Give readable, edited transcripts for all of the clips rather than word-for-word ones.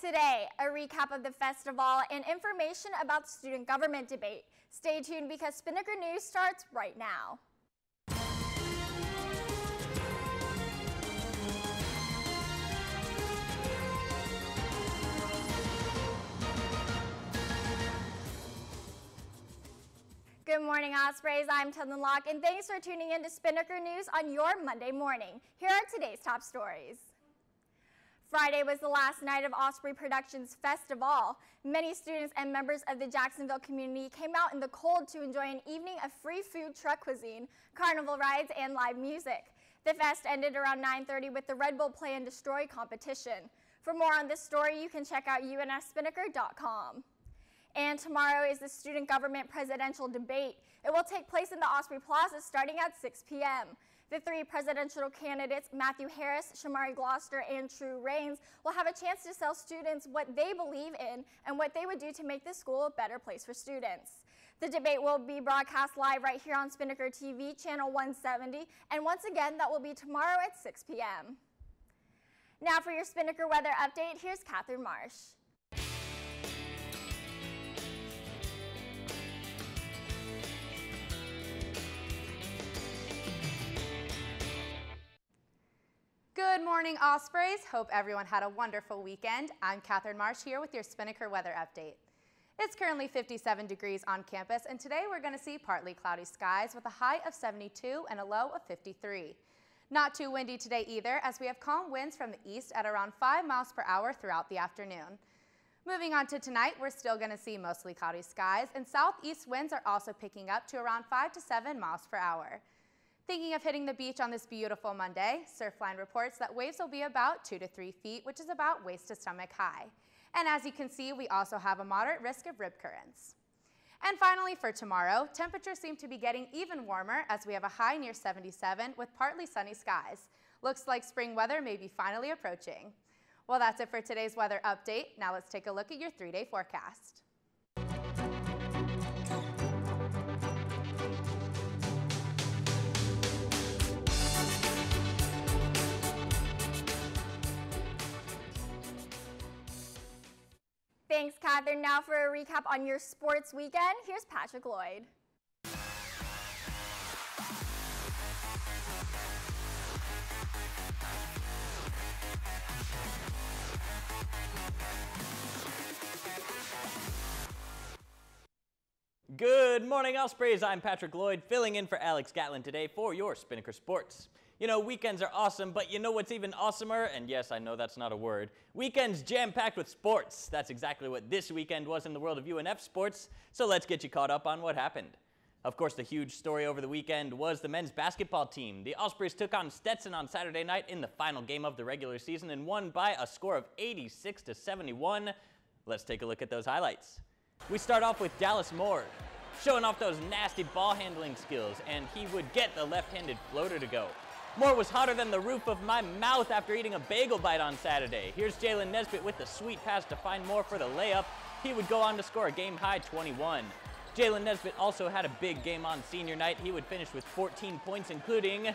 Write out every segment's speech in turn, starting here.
Today, a recap of the FESTofALL and information about the student government debate. Stay tuned because Spinnaker News starts right now. Good morning, Ospreys. I'm Tendon Locke, and thanks for tuning in to Spinnaker News on your Monday morning. Here are today's top stories. Friday was the last night of Osprey Productions' FESTofALL. Many students and members of the Jacksonville community came out in the cold to enjoy an evening of free food truck cuisine, carnival rides, and live music. The fest ended around 9:30 with the Red Bull Play and Destroy competition. For more on this story, you can check out unspinnaker.com. And tomorrow is the student government presidential debate. It will take place in the Osprey Plaza starting at 6 p.m. The three presidential candidates, Matthew Harris, Shamari Gloucester, and True Rains, will have a chance to tell students what they believe in and what they would do to make the school a better place for students. The debate will be broadcast live right here on Spinnaker TV, channel 170, and once again, that will be tomorrow at 6 p.m. Now for your Spinnaker weather update, here's Catherine Marsh. Good morning, Ospreys. Hope everyone had a wonderful weekend. I'm Catherine Marsh here with your Spinnaker weather update. It's currently 57 degrees on campus, and today we're going to see partly cloudy skies with a high of 72 and a low of 53. Not too windy today either, as we have calm winds from the east at around 5 miles per hour throughout the afternoon. Moving on to tonight, we're still going to see mostly cloudy skies, and southeast winds are also picking up to around 5 to 7 miles per hour. Thinking of hitting the beach on this beautiful Monday, Surfline reports that waves will be about 2 to 3 feet, which is about waist to stomach high. And as you can see, we also have a moderate risk of rip currents. And finally, for tomorrow, temperatures seem to be getting even warmer as we have a high near 77 with partly sunny skies. Looks like spring weather may be finally approaching. Well, that's it for today's weather update. Now let's take a look at your 3-day forecast. Thanks, Catherine. Now for a recap on your sports weekend, here's Patrick Lloyd. Good morning, Ospreys. I'm Patrick Lloyd, filling in for Alex Gatlin today for your Spinnaker Sports. You know, weekends are awesome, but you know what's even awesomer? And yes, I know that's not a word. Weekends jam-packed with sports. That's exactly what this weekend was in the world of UNF sports, so let's get you caught up on what happened. Of course, the huge story over the weekend was the men's basketball team. The Ospreys took on Stetson on Saturday night in the final game of the regular season and won by a score of 86-71. Let's take a look at those highlights. We start off with Dallas Moore, showing off those nasty ball handling skills, and he would get the left-handed floater to go. Moore was hotter than the roof of my mouth after eating a bagel bite on Saturday. Here's Jalen Nesbitt with the sweet pass to find Moore for the layup. He would go on to score a game-high 21. Jalen Nesbitt also had a big game on senior night. He would finish with 14 points, including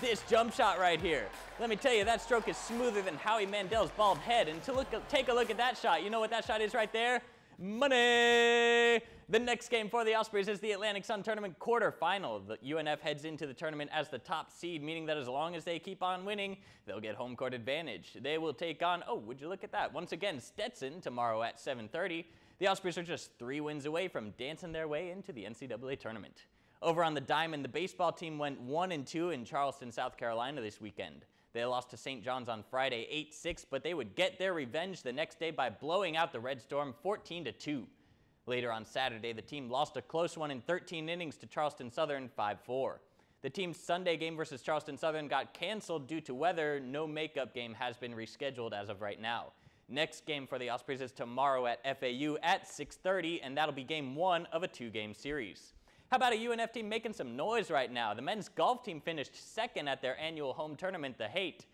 this jump shot right here. Let me tell you, that stroke is smoother than Howie Mandel's bald head. And take a look at that shot. You know what that shot is right there? Money! The next game for the Ospreys is the Atlantic Sun Tournament quarterfinal. The UNF heads into the tournament as the top seed, meaning that as long as they keep on winning, they'll get home court advantage. They will take on, oh, would you look at that, once again, Stetson tomorrow at 7:30. The Ospreys are just 3 wins away from dancing their way into the NCAA tournament. Over on the diamond, the baseball team went 1-2 in Charleston, South Carolina this weekend. They lost to St. John's on Friday 8-6, but they would get their revenge the next day by blowing out the Red Storm 14-2. Later on Saturday, the team lost a close one in 13 innings to Charleston Southern 5-4. The team's Sunday game versus Charleston Southern got canceled due to weather. No makeup game has been rescheduled as of right now. Next game for the Ospreys is tomorrow at FAU at 6:30, and that'll be game 1 of a 2-game series. How about a UNF team making some noise right now? The men's golf team finished 2nd at their annual home tournament, the Haight.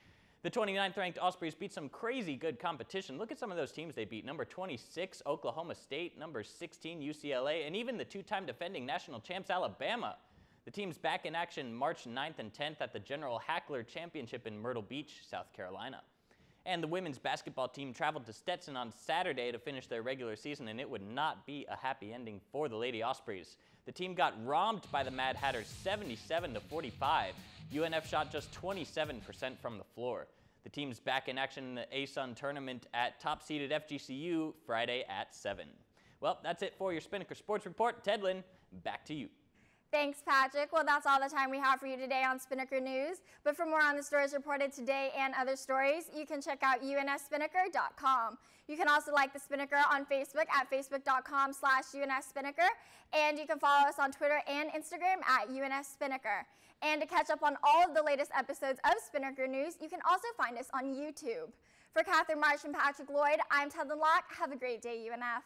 The 29th ranked Ospreys beat some crazy good competition. Look at some of those teams they beat. Number 26, Oklahoma State, number 16, UCLA, and even the 2-time defending national champs, Alabama. The team's back in action March 9th and 10th at the General Hackler Championship in Myrtle Beach, South Carolina. And the women's basketball team traveled to Stetson on Saturday to finish their regular season, and it would not be a happy ending for the Lady Ospreys. The team got romped by the Mad Hatters 77-45. UNF shot just 27% from the floor. The team's back in action in the ASUN tournament at top-seeded FGCU Friday at 7. Well, that's it for your Spinnaker Sports Report. Tedlin, back to you. Thanks, Patrick. Well, that's all the time we have for you today on Spinnaker News. But for more on the stories reported today and other stories, you can check out unsspinnaker.com. You can also like the Spinnaker on Facebook at facebook.com/UNSspinnaker. And you can follow us on Twitter and Instagram at UNSspinnaker. And to catch up on all of the latest episodes of Spinnaker News, you can also find us on YouTube. For Catherine Marsh and Patrick Lloyd, I'm Tedlin Locke. Have a great day, UNF.